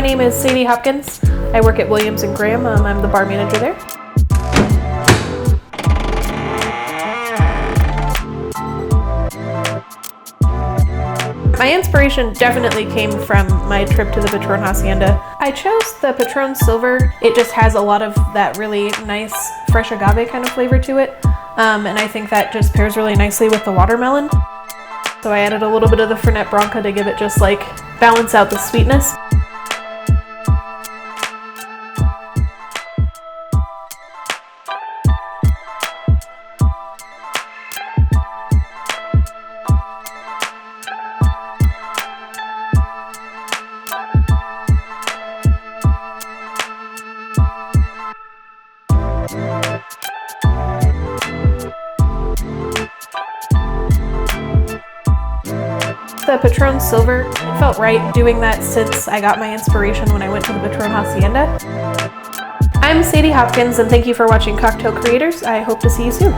My name is Saydee Hopkins. I work at Williams & Graham. I'm the bar manager there. My inspiration definitely came from my trip to the Patron Hacienda. I chose the Patron Silver. It just has a lot of that really nice fresh agave kind of flavor to it. And I think that just pairs really nicely with the watermelon. So I added a little bit of the Fernet Branca to give it just like balance out the sweetness. The Patron Silver, it felt right doing that since I got my inspiration when I went to the Patron Hacienda. I'm Saydee Hopkins, and thank you for watching Cocktail Creators. I hope to see you soon.